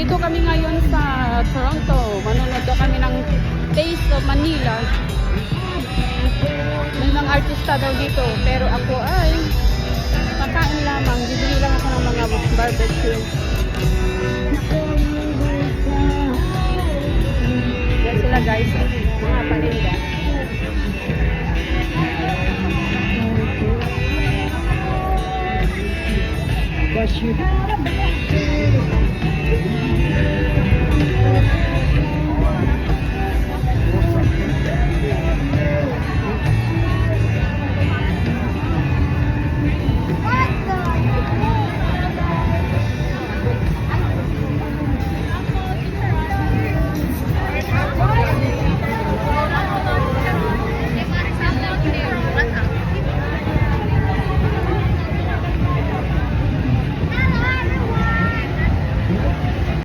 Nandito kami ngayon sa Toronto. Manonood daw kami ng Taste of Manila. May mga artista daw dito. Pero ako ay makain lamang. Bibili lang ako ng mga barbecue. Yan sila guys. Mga paninda. But you had a